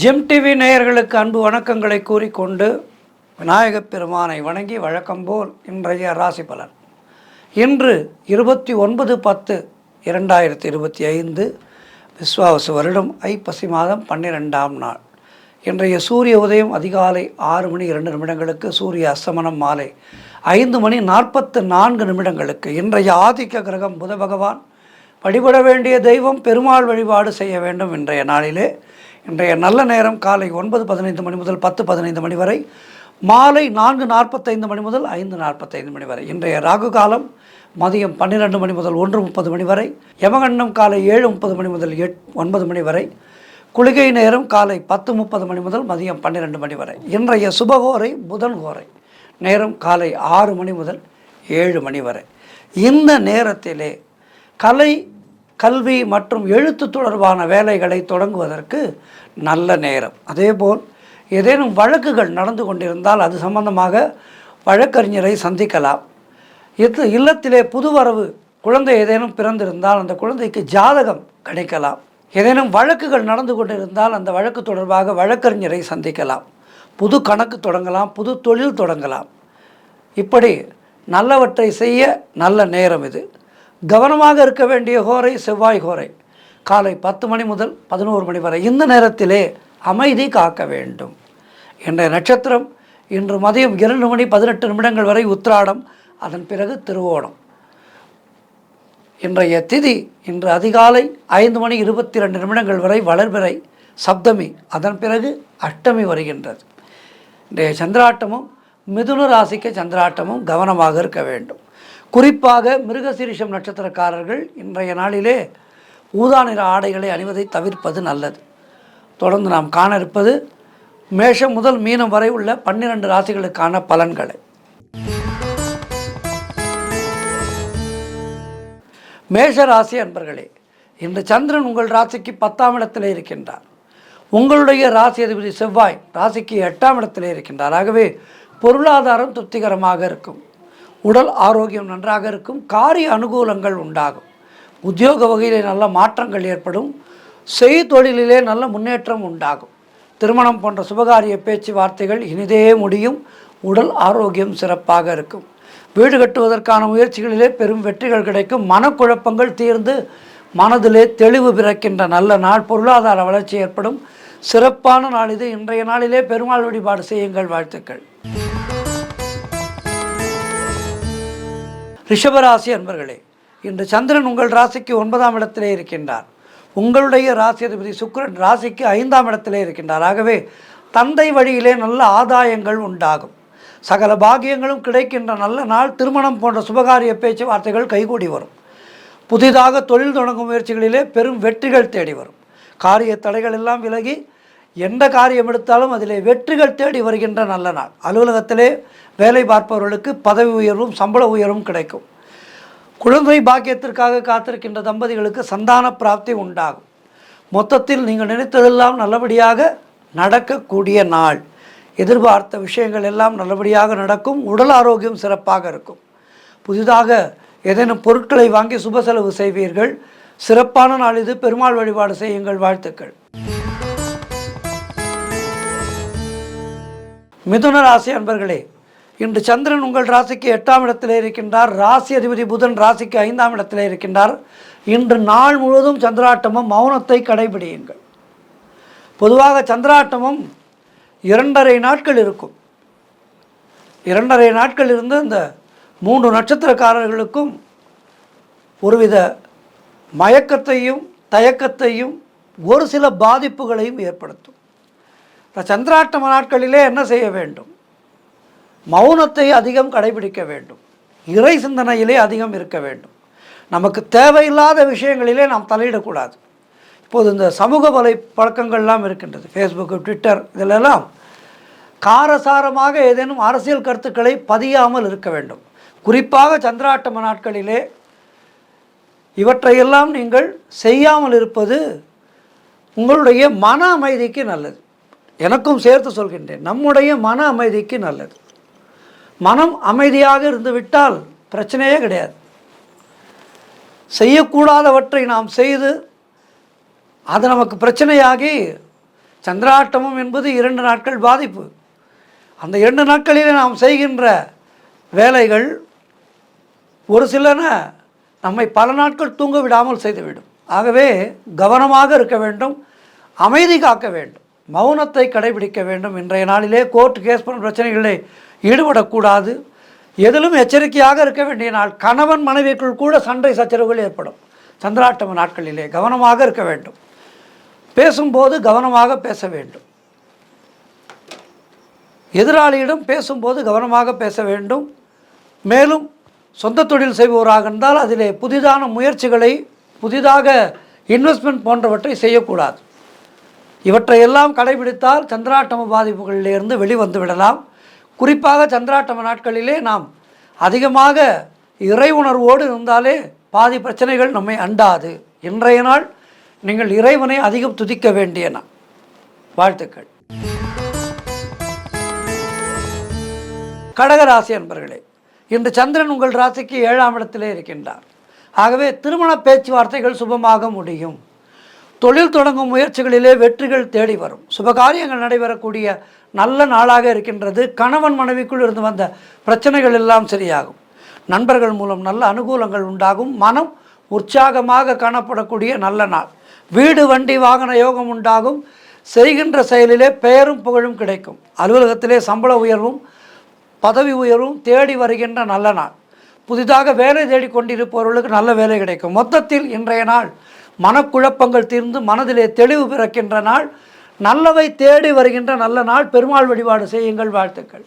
GeM TV நேயர்களுக்கு அன்பு வணக்கங்களை கூறிக்கொண்டு விநாயகப் பெருமானை வணங்கி வழக்கம்போல் இன்றைய ராசி பலன். இன்று 29/10/2025 விஸ்வாவசு வருடம் ஐப்பசி மாதம் 12ஆம் நாள். இன்றைய சூரிய உதயம் அதிகாலை 6:02 சூரிய அஸ்தமனம் மாலை 5:44 இன்றைய ஆதிக்க கிரகம் புத பகவான். வழிபட வேண்டிய தெய்வம் பெருமாள் வழிபாடு செய்ய வேண்டும். இன்றைய நாளிலே இன்றைய நல்ல நேரம் காலை 9:15 முதல் 10:15 வரை, மாலை 4:45 முதல் 5:45 வரை. இன்றைய ராகு காலம் மதியம் 12 முதல் 1:30 வரை, யமகண்டம் காலை 7:30 முதல் 9 வரை, குளிகை நேரம் காலை 10:30 முதல் மதியம் 12 வரை. இன்றைய சுபகோரை புதன் கோரை நேரம் காலை 6 முதல் 7 வரை. இந்த நேரத்திலே கலை, கல்வி மற்றும் எழுத்து தொடர்பான வேலைகளை தொடங்குவதற்கு நல்ல நேரம். அதேபோல் ஏதேனும் வழக்குகள் நடந்து கொண்டிருந்தால் அது சம்பந்தமாக வழக்கறிஞரை சந்திக்கலாம். இல்லத்திலே புதுவரவு குழந்தை ஏதேனும் பிறந்திருந்தால் அந்த குழந்தைக்கு ஜாதகம் கிடைக்கலாம். ஏதேனும் வழக்குகள் நடந்து கொண்டிருந்தால் அந்த வழக்கு தொடர்பாக வழக்கறிஞரை சந்திக்கலாம். புது கணக்கு தொடங்கலாம், புது தொழில் தொடங்கலாம். இப்படி நல்லவற்றை செய்ய நல்ல நேரம் இது. கவனமாக இருக்க வேண்டிய கோரை செவ்வாய் கோரை காலை 10 முதல் 11 வரை. இந்த நேரத்திலே அமைதி காக்க வேண்டும். இன்றைய நட்சத்திரம் இன்று மதியம் 2:18 வரை உத்திராடம், அதன் பிறகு திருவோணம். இன்றைய திதி இன்று அதிகாலை 5:22 வரை வளர்பிறை சப்தமி, அதன் பிறகு அஷ்டமி வருகின்றது. இன்றைய சந்திராட்டமும் மிதுன ராசிக்கு சந்திராட்டமும் கவனமாக இருக்க வேண்டும். குறிப்பாக மிருகசீரிஷம் நட்சத்திரக்காரர்கள் இன்றைய நாளிலே ஊதா நிற ஆடைகளை அணிவதை தவிர்ப்பது நல்லது. தொடர்ந்து நாம் காண இருப்பது மேஷம் முதல் மீனம் வரை உள்ள 12 ராசிகளுக்கான பலன்களை. மேஷ ராசி அன்பர்களே, இன்று சந்திரன் உங்கள் ராசிக்கு 10ஆம் இடத்திலே இருக்கின்றார். உங்களுடைய ராசி அதிபதி செவ்வாய் ராசிக்கு 8ஆம் இடத்திலே இருக்கின்றார். ஆகவே பொருளாதாரம் திருப்திகரமாக இருக்கும். உடல் ஆரோக்கியம் நன்றாக இருக்கும். காரிய அனுகூலங்கள் உண்டாகும். உத்தியோக வகையிலே நல்ல மாற்றங்கள் ஏற்படும். செய்தொழிலிலே நல்ல முன்னேற்றம் உண்டாகும். திருமணம் போன்ற சுபகாரிய பேச்சுவார்த்தைகள் இனிதே முடியும். உடல் ஆரோக்கியம் சிறப்பாக இருக்கும். வீடு கட்டுவதற்கான முயற்சிகளிலே பெரும் வெற்றிகள் கிடைக்கும். மனக்குழப்பங்கள் தீர்ந்து மனதிலே தெளிவு பிறக்கின்ற நல்ல நாள். பொருளாதார வளர்ச்சி ஏற்படும். சிறப்பான நாள் இது. இன்றைய நாளிலே பெருமாள் வழிபாடு செய்யுங்கள். வாழ்த்துக்கள். ரிஷபராசி அன்பர்களே, இன்று சந்திரன் உங்கள் ராசிக்கு 9ஆம் இடத்திலே இருக்கின்றார். உங்களுடைய ராசி அதிபதி சுக்கிரன் ராசிக்கு 5ஆம் இடத்திலே இருக்கின்றார். ஆகவே தந்தை வழியிலே நல்ல ஆதாயங்கள் உண்டாகும். சகல பாகியங்களும் கிடைக்கின்ற நல்ல நாள். திருமணம் போன்ற சுபகாரிய பேச்சுவார்த்தைகள் கைகூடி வரும். புதிதாக தொழில் தொடங்கும் முயற்சிகளிலே பெரும் வெற்றிகள் தேடி வரும். காரிய தடைகள் எல்லாம் விலகி எந்த காரியம் எடுத்தாலும் அதிலே வெற்றிகள் தேடி வருகின்ற நல்ல நாள். அலுவலகத்திலே வேலை பார்ப்பவர்களுக்கு பதவி உயர்வும் சம்பள உயர்வும் கிடைக்கும். குழந்தை பாக்கியத்திற்காக காத்திருக்கின்ற தம்பதிகளுக்கு சந்தான பிராப்தி உண்டாகும். மொத்தத்தில் நீங்கள் நினைத்ததெல்லாம் நல்லபடியாக நடக்கக்கூடிய நாள். எதிர்பார்த்த விஷயங்கள் எல்லாம் நல்லபடியாக நடக்கும். உடல் ஆரோக்கியம் சிறப்பாக இருக்கும். புதிதாக ஏதேனும் பொருட்களை வாங்கி சுப செலவு செய்வீர்கள். சிறப்பான நாள் இது. பெருமாள் வழிபாடு செய்யுங்கள். வாழ்த்துக்கள். மிதுன ராசி அன்பர்களே, இன்று சந்திரன் உங்கள் ராசிக்கு 8ஆம் இடத்திலே இருக்கின்றார். ராசி அதிபதி புதன் ராசிக்கு 5ஆம் இடத்திலே இருக்கின்றார். இன்று நாள் முழுவதும் சந்திராட்டமும் மௌனத்தை கடைபிடியுங்கள். பொதுவாக சந்திராட்டமும் 2.5 நாட்கள் இருக்கும். 2.5 நாட்கள் இருந்து இந்த 3 நட்சத்திரக்காரர்களுக்கும் ஒருவித மயக்கத்தையும் தயக்கத்தையும் ஒரு சில பாதிப்புகளையும் ஏற்படுத்தும். இந்த சந்திராட்டம நாட்களிலே என்ன செய்ய வேண்டும்? மௌனத்தை அதிகம் கடைபிடிக்க வேண்டும். இறை சிந்தனையிலே அதிகம் இருக்க வேண்டும். நமக்கு தேவையில்லாத விஷயங்களிலே நாம் தலையிடக்கூடாது. இப்போது இந்த சமூக வலை பழக்கங்கள்லாம் இருக்கின்றது. ஃபேஸ்புக்கு, ட்விட்டர், இதிலெல்லாம் காரசாரமாக ஏதேனும் அரசியல் கருத்துக்களை பதியாமல் இருக்க வேண்டும். குறிப்பாக சந்திராட்டம நாட்களிலே இவற்றையெல்லாம் நீங்கள் செய்யாமல் இருப்பது உங்களுடைய மன அமைதிக்கு நல்லது. எனக்கும் சேர்த்து சொல்கின்றேன், நம்முடைய மன அமைதிக்கு நல்லது. மனம் அமைதியாக இருந்துவிட்டால் பிரச்சனையே கிடையாது. செய்யக்கூடாதவற்றை நாம் செய்து அது நமக்கு பிரச்சனையாகி சந்திராஷ்டமம் என்பது 2 நாட்கள் பாதிப்பு. அந்த 2 நாட்களிலே நாம் செய்கின்ற வேலைகள் ஒரு சிலன நம்மை பல நாட்கள் தூங்க விடாமல் செய்துவிடும். ஆகவே கவனமாக இருக்க வேண்டும், அமைதி காக்க வேண்டும், மௌனத்தை கடைபிடிக்க வேண்டும். இன்றைய நாளிலே கோர்ட் கேஸ் போன்ற பிரச்சனைகளிலே ஈடுபடக்கூடாது. எதிலும் எச்சரிக்கையாக இருக்க வேண்டிய நாள். கணவன் மனைவிக்குள் கூட சண்டை சச்சரவுகள் ஏற்படும். சந்திராஷ்டம நாட்களிலே கவனமாக இருக்க வேண்டும். பேசும்போது கவனமாக பேச வேண்டும். எதிராளியிடம் பேசும்போது கவனமாக பேச வேண்டும். மேலும் சொந்த தொழில் செய்பவராக இருந்தால் அதிலே புதிதான முயற்சிகளை, புதிதாக இன்வெஸ்ட்மெண்ட் போன்றவற்றை செய்யக்கூடாது. இவற்றையெல்லாம் கடைபிடித்தால் சந்திராஷ்டம பாதிப்புகளிலிருந்து வெளிவந்து விடலாம். குறிப்பாக சந்திராஷ்டம நாட்களிலே நாம் அதிகமாக இறை உணர்வோடு இருந்தாலே பாதி பிரச்சனைகள் நம்மை அண்டாது. இன்றைய நாள் நீங்கள் இறைவனை அதிகம் துதிக்க வேண்டிய நாள். வாழ்த்துக்கள். கடகராசி அன்பர்களே, இன்று சந்திரன் உங்கள் ராசிக்கு 7ஆம் இடத்திலே இருக்கின்றார். ஆகவே திருமண பேச்சுவார்த்தைகள் சுபமாக முடியும். தொழில் தொடங்கும் முயற்சிகளிலே வெற்றிகள் தேடி வரும். சுபகாரியங்கள் நடைபெறக்கூடிய நல்ல நாளாக இருக்கின்றது. கணவன் மனைவிக்குள் இருந்து வந்த பிரச்சனைகள் எல்லாம் சரியாகும். நண்பர்கள் மூலம் நல்ல அனுகூலங்கள் உண்டாகும். மனம் உற்சாகமாக காணப்படக்கூடிய நல்ல நாள். வீடு வண்டி வாகன யோகம் உண்டாகும். செய்கின்ற செயலிலே பெயரும் புகழும் கிடைக்கும். அலுவலகத்திலே சம்பள உயர்வும் பதவி உயர்வும் தேடி வருகின்ற நல்ல நாள். புதிதாக வேலை தேடிக்கொண்டிருப்பவர்களுக்கு நல்ல வேலை கிடைக்கும். மொத்தத்தில் இன்றைய நாள் மனக்குழப்பங்கள் தீர்ந்து மனதிலே தெளிவு பிறக்கின்ற நாள். நல்லவை தேடி வருகின்ற நல்ல நாள். பெருமாள் வழிபாடு செய்யுங்கள். வாழ்த்துக்கள்.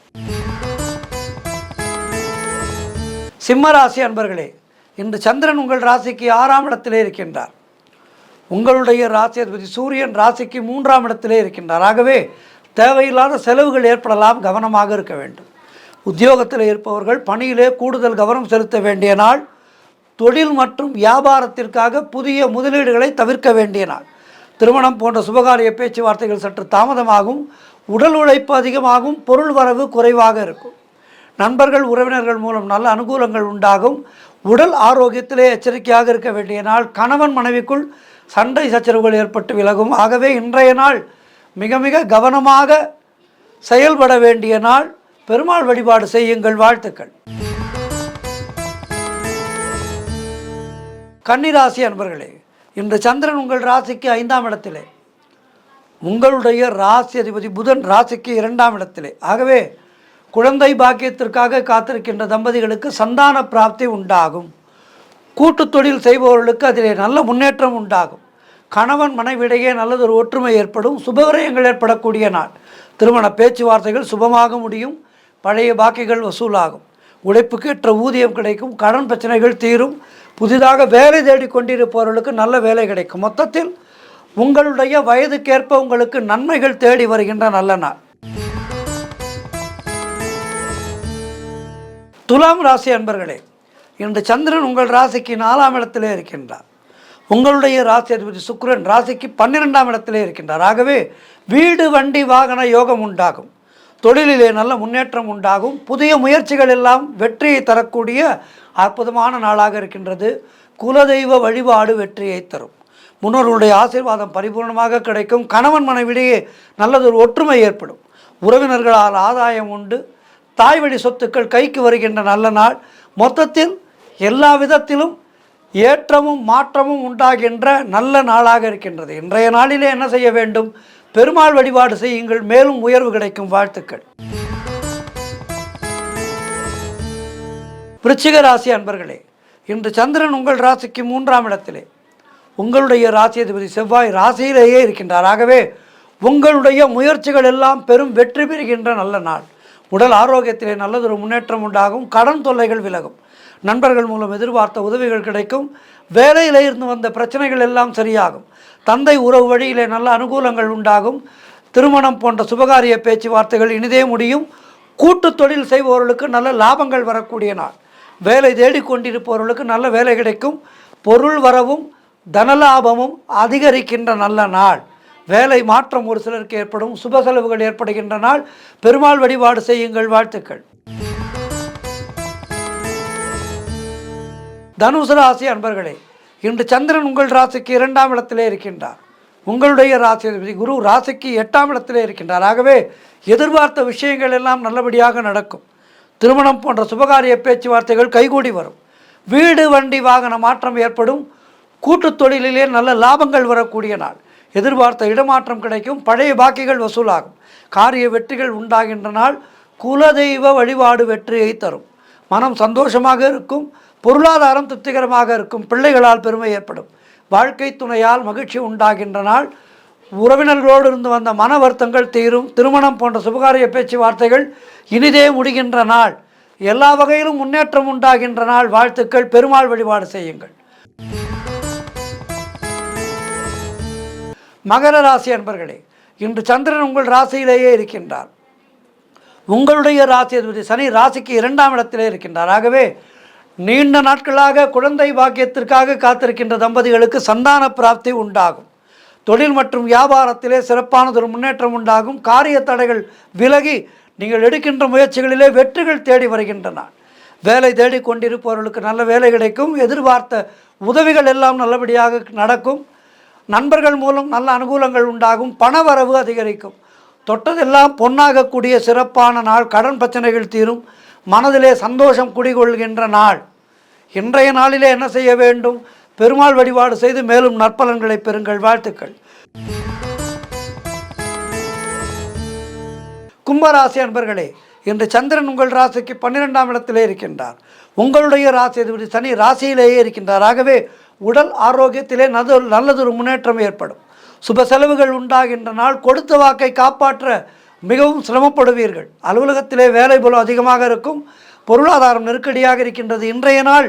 சிம்மராசி அன்பர்களே, இன்று சந்திரன் உங்கள் ராசிக்கு 6ஆம் இடத்திலே இருக்கின்றார். உங்களுடைய ராசி அதிபதி சூரியன் ராசிக்கு 3ஆம் இடத்திலே இருக்கின்றார். ஆகவே தேவையில்லாத செலவுகள் ஏற்படலாம். கவனமாக இருக்க வேண்டும். உத்தியோகத்தில் இருப்பவர்கள் பணியிலே கூடுதல் கவனம் செலுத்த வேண்டிய நாள். தொழில் மற்றும் வியாபாரத்திற்காக புதிய முதலீடுகளை தவிர்க்க வேண்டிய நாள். திருமணம் போன்ற சுபகாரிய பேச்சுவார்த்தைகள் சற்று தாமதமாகும். உடல் உழைப்பு அதிகமாகும். பொருள் வரவு குறைவாக இருக்கும். நண்பர்கள் உறவினர்கள் மூலம் நல்ல அனுகூலங்கள் உண்டாகும். உடல் ஆரோக்கியத்திலே எச்சரிக்கையாக இருக்க வேண்டிய நாள். கணவன் மனைவிக்குள் சண்டை சச்சரவுகள் ஏற்பட்டு விலகும். ஆகவே இன்றைய நாள் மிக மிக கவனமாக செயல்பட வேண்டிய நாள். பெருமாள் வழிபாடு செய்யுங்கள். வாழ்த்துக்கள். கன்னிராசி அன்பர்களே, இன்று சந்திரன் உங்கள் ராசிக்கு 5ஆம் இடத்திலே, உங்களுடைய ராசி அதிபதி புதன் ராசிக்கு 2ஆம் இடத்திலே. ஆகவே குழந்தை பாக்கியத்திற்காக காத்திருக்கின்ற தம்பதிகளுக்கு சந்தான பிராப்தி உண்டாகும். கூட்டு தொழில் செய்பவர்களுக்கு அதிலே நல்ல முன்னேற்றம் உண்டாகும். கணவன் மனைவிடையே நல்லதொரு ஒற்றுமை ஏற்படும். சுபவிரயங்கள் ஏற்படக்கூடிய நாள். திருமண பேச்சுவார்த்தைகள் சுபமாக முடியும். பழைய பாக்கிகள் வசூலாகும். உழைப்புக்கு ஏற்ற ஊதியம் கிடைக்கும். கடன் பிரச்சனைகள் தீரும். புதிதாக வேலை தேடி கொண்டிருப்பவர்களுக்கு நல்ல வேலை கிடைக்கும். மொத்தத்தில் உங்களுடைய வயதுக்கேற்ப உங்களுக்கு நன்மைகள் தேடி வருகின்ற நல்ல நாள். துலாம் ராசி அன்பர்களே, இன்று சந்திரன் உங்கள் ராசிக்கு 4ஆம் இடத்திலே இருக்கின்றார். உங்களுடைய ராசி அதிபதி சுக்கிரன் ராசிக்கு 12ஆம் இடத்திலே இருக்கின்றார். ஆகவே வீடு வண்டி வாகன யோகம் உண்டாகும். தொழிலிலே நல்ல முன்னேற்றம் உண்டாகும். புதிய முயற்சிகள் எல்லாம் வெற்றியை தரக்கூடிய அற்புதமான நாளாக இருக்கின்றது. குலதெய்வ வழிபாடு வெற்றியை தரும். முன்னோர்களுடைய ஆசீர்வாதம் பரிபூர்ணமாக கிடைக்கும். கணவன் மனைவிடையே நல்லதொரு ஒற்றுமை ஏற்படும். உறவினர்களால் ஆதாயம் உண்டு. தாய் வழி சொத்துக்கள் கைக்கு வருகின்ற நல்ல நாள். மொத்தத்தில் எல்லா விதத்திலும் ஏற்றமும் மாற்றமும் உண்டாகின்ற நல்ல நாளாக இருக்கின்றது. இன்றைய நாளிலே என்ன செய்ய வேண்டும்? பெருமாள் வழிபாடு செய்யுங்கள். மேலும் உயர்வு கிடைக்கும். வாழ்த்துக்கள். விருச்சிக ராசி அன்பர்களே, இன்று சந்திரன் உங்கள் ராசிக்கு 3ஆம் இடத்திலே, உங்களுடைய ராசி அதிபதி செவ்வாய் ராசியிலேயே இருக்கின்றார். ஆகவே உங்களுடைய முயற்சிகள் எல்லாம் பெரும் வெற்றி பெறுகின்ற நல்ல நாள். உடல் ஆரோக்கியத்திலே நல்லதொரு முன்னேற்றம் உண்டாகும். கடன் தொல்லைகள் விலகும். நண்பர்கள் மூலம் எதிர்பார்த்த உதவிகள் கிடைக்கும். வேலையில் இருந்து வந்த பிரச்சனைகள் எல்லாம் சரியாகும். தந்தை உறவு வழியிலே நல்ல அனுகூலங்கள் உண்டாகும். திருமணம் போன்ற சுபகாரிய பேச்சுவார்த்தைகள் இனிதே முடியும். கூட்டு தொழில் செய்பவர்களுக்கு நல்ல லாபங்கள் வரக்கூடிய நாள். வேலை தேடிக்கொண்டிருப்பவர்களுக்கு நல்ல வேலை கிடைக்கும். பொருள் வரவும் தனலாபமும் அதிகரிக்கின்ற நல்ல நாள். வேலை மாற்றம் ஒரு சிலருக்கு ஏற்படும். சுப செலவுகள் ஏற்படுகின்ற நாள். பெருமாள் வழிபாடு செய்யுங்கள். வாழ்த்துக்கள். தனுசு ராசி அன்பர்களே, இன்று சந்திரன் உங்கள் ராசிக்கு 2ஆம் இடத்திலே இருக்கின்றார். உங்களுடைய ராசி அதிபதி குரு ராசிக்கு 8ஆம் இடத்திலே இருக்கின்றார். ஆகவே எதிர்பார்த்த விஷயங்கள் எல்லாம் நல்லபடியாக நடக்கும். திருமணம் போன்ற சுபகாரிய பேச்சுவார்த்தைகள் கைகூடி வரும். வீடு வண்டி வாகன மாற்றம் ஏற்படும். கூட்டுத் தொழிலிலே நல்ல லாபங்கள் வரக்கூடிய நாள். எதிர்பார்த்த இடமாற்றம் கிடைக்கும். பழைய பாக்கிகள் வசூலாகும். காரிய வெற்றிகள் உண்டாகின்ற நாள். குலதெய்வ வழிபாடு வெற்றியை தரும். மனம் சந்தோஷமாக இருக்கும். பொருளாதாரம் திருப்திகரமாக இருக்கும். பிள்ளைகளால் பெருமை ஏற்படும். வாழ்க்கை துணையால் மகிழ்ச்சி உண்டாகின்ற நாள். உறவினர்களோடு இருந்து வந்த மன வருத்தங்கள் தீரும். திருமணம் போன்ற சுபகாரிய பேச்சுவார்த்தைகள் இனிதே முடிகின்ற நாள். எல்லா வகையிலும் முன்னேற்றம் உண்டாகின்ற நாள். வாழ்த்துக்கள். பெருமாள் வழிபாடு செய்யுங்கள். மகர ராசி அன்பர்களே, இன்று சந்திரன் உங்கள் ராசியிலேயே இருக்கின்றார். உங்களுடைய ராசி அதிபதி சனி ராசிக்கு 2ஆம் இடத்திலே இருக்கின்றார். ஆகவே நீண்ட நாட்களாக குழந்தை பாக்கியத்திற்காக காத்திருக்கின்ற தம்பதிகளுக்கு சந்தான பிராப்தி உண்டாகும். தொழில் மற்றும் வியாபாரத்திலே சிறப்பானதொரு முன்னேற்றம் உண்டாகும். காரிய தடைகள் விலகி நீங்கள் எடுக்கின்ற முயற்சிகளிலே வெற்றிகள் தேடி வருகின்றன. வேலை தேடி கொண்டிருப்பவர்களுக்கு நல்ல வேலை கிடைக்கும். எதிர்பார்த்த உதவிகள் எல்லாம் நல்லபடியாக நடக்கும். நண்பர்கள் மூலம் நல்ல அனுகூலங்கள் உண்டாகும். பணவரவு அதிகரிக்கும். தொட்டதெல்லாம் பொன்னாகக்கூடிய சிறப்பான நாள். கடன் பிரச்சனைகள் தீரும். மனதிலே சந்தோஷம் குடிகொள்கின்ற நாள். இன்றைய நாளிலே என்ன செய்ய வேண்டும்? பெருமாள் வழிபாடு செய்து மேலும் நற்பலன்களை பெறுங்கள். வாழ்த்துக்கள். கும்பராசி அன்பர்களே, இன்று சந்திரன் உங்கள் ராசிக்கு 12ஆம் இடத்திலே இருக்கின்றார். உங்களுடைய ராசி அதிபதி சனி ராசியிலேயே இருக்கின்றார். ஆகவே உடல் ஆரோக்கியத்திலே நல்லதொரு முன்னேற்றம் ஏற்படும். சுப செலவுகள் உண்டாகின்ற நாள். கொடுத்த வாக்கை காப்பாற்ற மிகவும் சிரமப்படுவீர்கள். அலுவலகத்திலே வேலை பளு அதிகமாக இருக்கும். பொருளாதாரம் நெருக்கடியாக இருக்கின்றது. இன்றைய நாள்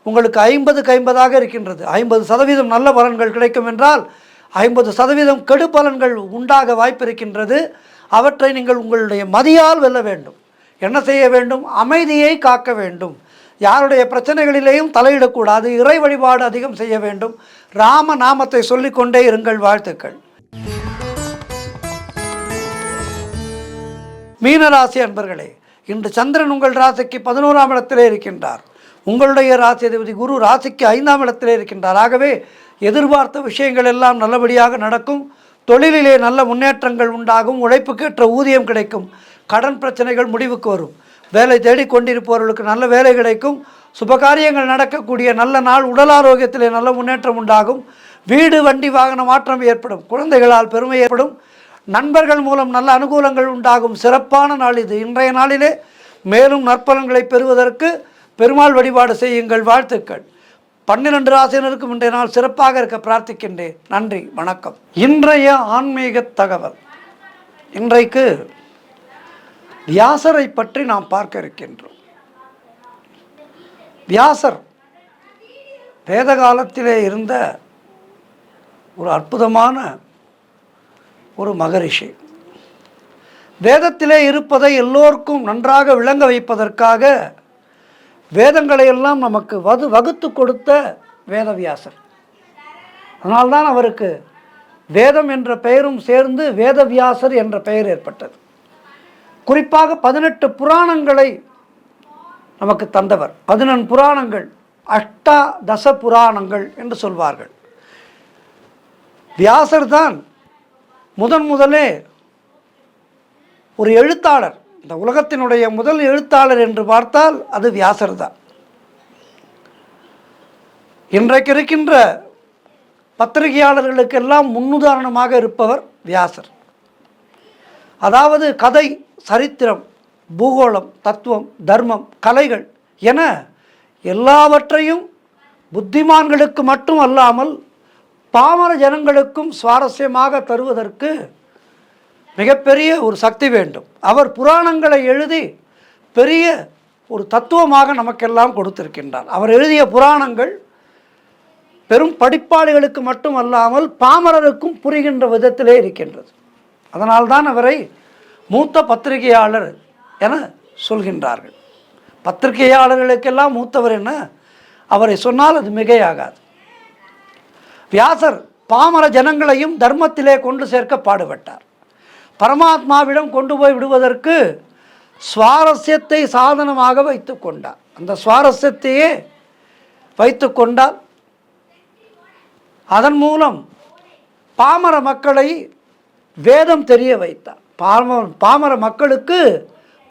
உங்களுக்கு 50-50ஆக இருக்கின்றது. 50% நல்ல பலன்கள் கிடைக்கும் என்றால் 50% கெடு பலன்கள் உண்டாக வாய்ப்பு இருக்கின்றது. அவற்றை நீங்கள் உங்களுடைய மதியால் வெல்ல வேண்டும். என்ன செய்ய வேண்டும்? அமைதியை காக்க வேண்டும். யாருடைய பிரச்சனைகளிலேயும் தலையிடக்கூடாது. இறை வழிபாடு அதிகம் செய்ய வேண்டும். ராம நாமத்தை சொல்லிக்கொண்டே இருங்கள். வாழ்த்துக்கள். மீனராசி அன்பர்களே, இன்று சந்திரன் உங்கள் ராசிக்கு 11ஆம் இடத்திலே இருக்கின்றார். உங்களுடைய ராசி அதிபதி குரு ராசிக்கு 5ஆம் இடத்திலே இருக்கின்றார். ஆகவே எதிர்பார்த்த விஷயங்கள் எல்லாம் நல்லபடியாக நடக்கும். தொழிலிலே நல்ல முன்னேற்றங்கள் உண்டாகும். உழைப்புக்கேற்ற ஊதியம் கிடைக்கும். கடன் பிரச்சனைகள் முடிவுக்கு வரும். வேலை தேடிக்கொண்டிருப்பவர்களுக்கு நல்ல வேலை கிடைக்கும். சுபகாரியங்கள் நடக்கக்கூடிய நல்ல நாள். உடல் ஆரோக்கியத்திலே நல்ல முன்னேற்றம் உண்டாகும். வீடு வண்டி வாகன மாற்றம் ஏற்படும். குழந்தைகளால் பெருமை ஏற்படும். நண்பர்கள் மூலம் நல்ல அனுகூலங்கள் உண்டாகும். சிறப்பான நாள் இது. இன்றைய நாளிலே மேலும் நற்பலன்களை பெறுவதற்கு பெருமாள் வழிபாடு செய்யுங்கள். வாழ்த்துக்கள். 12 ராசினருக்கும் இன்றைய நாள் சிறப்பாக இருக்க பிரார்த்திக்கின்றேன். நன்றி, வணக்கம். இன்றைய ஆன்மீக தகவல். இன்றைக்கு வியாசரை பற்றி நாம் பார்க்க இருக்கின்றோம். வியாசர் வேத காலத்திலே இருந்த ஒரு அற்புதமான ஒரு மகரிஷி. வேதத்திலே இருப்பதை எல்லோருக்கும் நன்றாக விளங்க வைப்பதற்காக வேதங்களை எல்லாம் நமக்கு வகுத்து கொடுத்த வேதவியாசர். அதனால்தான் அவருக்கு வேதம் என்ற பெயரும் சேர்ந்து வேதவியாசர் என்ற பெயர் ஏற்பட்டது. குறிப்பாக 18 புராணங்களை நமக்கு தந்தவர். 11 புராணங்கள், அஷ்டாதச புராணங்கள் என்று சொல்வார்கள். வியாசர் தான் முதலே ஒரு எழுத்தாளர். இந்த உலகத்தினுடைய முதல் எழுத்தாளர் என்று பார்த்தால் அது வியாசர் தான். இன்றைக்கு இருக்கின்ற பத்திரிகையாளர்களுக்கெல்லாம் முன்னுதாரணமாக இருப்பவர் வியாசர். அதாவது கதை, சரித்திரம், பூகோளம், தத்துவம், தர்மம், கலைகள் என எல்லாவற்றையும் புத்திமான்களுக்கு மட்டும் அல்லாமல் பாமர ஜனங்களுக்கும் சுவாரஸ்யமாக தருவதற்கு மிகப்பெரிய ஒரு சக்தி வேண்டும். அவர் புராணங்களை எழுதி பெரிய ஒரு தத்துவமாக நமக்கெல்லாம் கொடுத்திருக்கின்றார். அவர் எழுதிய புராணங்கள் பெரும் படிப்பாளிகளுக்கு மட்டும் அல்லாமல் பாமரருக்கும் புரிகின்ற விதத்திலே இருக்கின்றது. அதனால்தான் அவரை மூத்த பத்திரிகையாளர் என சொல்கின்றார்கள். பத்திரிகையாளர்களுக்கெல்லாம் மூத்தவர் என்ன, அவரை சொன்னால் அது மிகையாகாது. வியாசர் பாமர ஜனங்களையும் தர்மத்திலே கொண்டு சேர்க்க பாடுபட்டார். பரமாத்மாவிடம் கொண்டு போய் விடுவதற்கு சுவாரஸ்யத்தை சாதனமாக வைத்து கொண்டார். அந்த சுவாரஸ்யத்தையே வைத்து கொண்டால் அதன் மூலம் பாமர மக்களை வேதம் தெரிய வைத்தார். பாமர மக்களுக்கு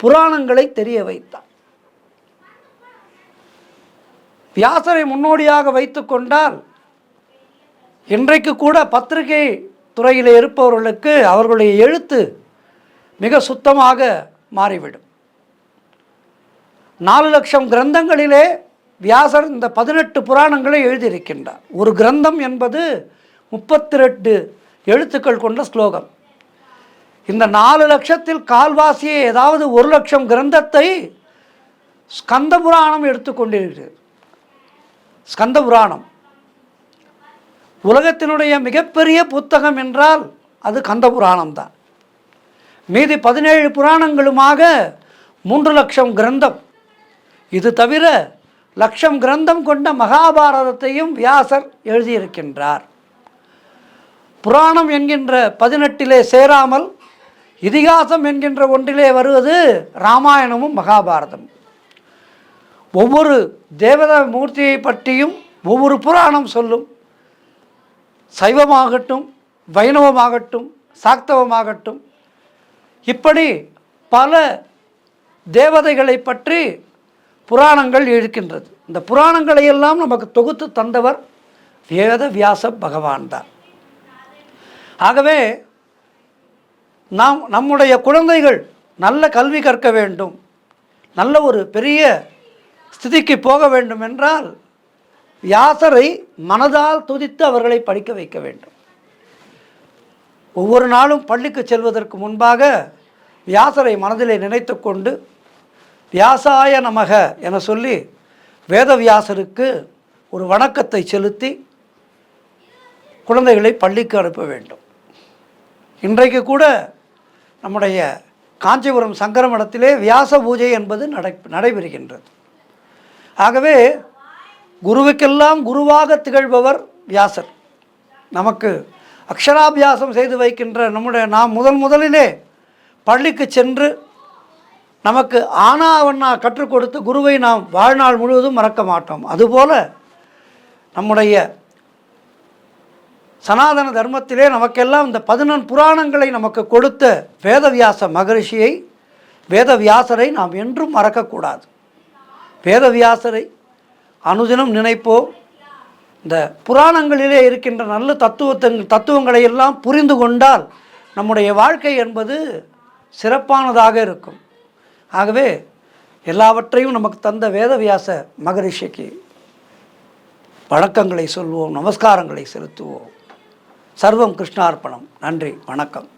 புராணங்களை தெரிய வைத்தார். வியாசரை முன்னோடியாக வைத்து கொண்டால் இன்றைக்கு கூட பத்திரிகை துறையில் இருப்பவர்களுக்கு அவர்களுடைய எழுத்து மிக சுத்தமாக மாறிவிடும். 4 லட்சம் கிரந்தங்களிலே வியாசர் இந்த 18 புராணங்களை எழுதியிருக்கின்றார். ஒரு கிரந்தம் என்பது 32 எழுத்துக்கள் கொண்ட ஸ்லோகம். இந்த 4 லட்சத்தில் கால்வாசியே ஏதாவது 1 லட்சம் கிரந்தத்தை ஸ்கந்த புராணம் எடுத்துக்கொண்டிருக்கிறது. ஸ்கந்த புராணம் உலகத்தினுடைய மிகப்பெரிய புத்தகம் என்றால் அது கந்த புராணம்தான். மீதி 17 புராணங்களுமாக 3 லட்சம் கிரந்தம். இது தவிர லட்சம் கிரந்தம் கொண்ட மகாபாரதத்தையும் வியாசர் எழுதியிருக்கின்றார். புராணம் என்கின்ற 18 சேராமல் இதிகாசம் என்கின்ற ஒன்றிலே வருவது இராமாயணமும் மகாபாரதம். ஒவ்வொரு தேவத மூர்த்தியை பற்றியும் ஒவ்வொரு புராணம் சொல்லும். சைவமாகட்டும், வைணவமாகட்டும், சாக்தவமாகட்டும், இப்படி பல தேவதைகளை பற்றி புராணங்கள் இருக்கின்றது. இந்த புராணங்களை எல்லாம் நமக்கு தொகுத்து தந்தவர் வேத வியாச பகவான் தான். ஆகவே நம்முடைய குழந்தைகள் நல்ல கல்வி கற்க வேண்டும், நல்ல ஒரு பெரிய ஸ்திதிக்கு போக வேண்டும் என்றால் வியாசரை மனதால் துதித்து அவர்களை படிக்க வைக்க வேண்டும். ஒவ்வொரு நாளும் பள்ளிக்கு செல்வதற்கு முன்பாக வியாசரை மனதிலே நினைத்து கொண்டு வியாசாய நமக என சொல்லி வேதவியாசருக்கு ஒரு வணக்கத்தை செலுத்தி குழந்தைகளை பள்ளிக்கு அனுப்ப வேண்டும். இன்றைக்கு கூட நம்முடைய காஞ்சிபுரம் சங்கர மடத்திலே வியாச பூஜை என்பது நடைபெறுகின்றது. ஆகவே குருவுக்கெல்லாம் குருவாக திகழ்பவர் வியாசர். நமக்கு அக்ஷராபியாசம் செய்து வைக்கின்ற நாம் முதலிலே பள்ளிக்கு சென்று நமக்கு ஆனாவண்ணா கற்றுக் கொடுத்து குருவை நாம் வாழ்நாள் முழுவதும் மறக்க மாட்டோம். அதுபோல நம்முடைய சனாதன தர்மத்திலே நமக்கெல்லாம் இந்த 14 புராணங்களை நமக்கு கொடுத்த வேதவியாச மகரிஷியை, வேதவியாசரை நாம் என்றும் மறக்கக்கூடாது. வேதவியாசரை அனுதினம் நினைப்போம். இந்த புராணங்களிலே இருக்கின்ற நல்ல தத்துவங்களை எல்லாம் புரிந்து கொண்டால் நம்முடைய வாழ்க்கை என்பது சிறப்பானதாக இருக்கும். ஆகவே எல்லாவற்றையும் நமக்கு தந்த வேதவியாச மகரிஷிக்கு வணக்கங்களை சொல்வோம், நமஸ்காரங்களை செலுத்துவோம். சர்வம் கிருஷ்ணார்ப்பணம். நன்றி, வணக்கம்.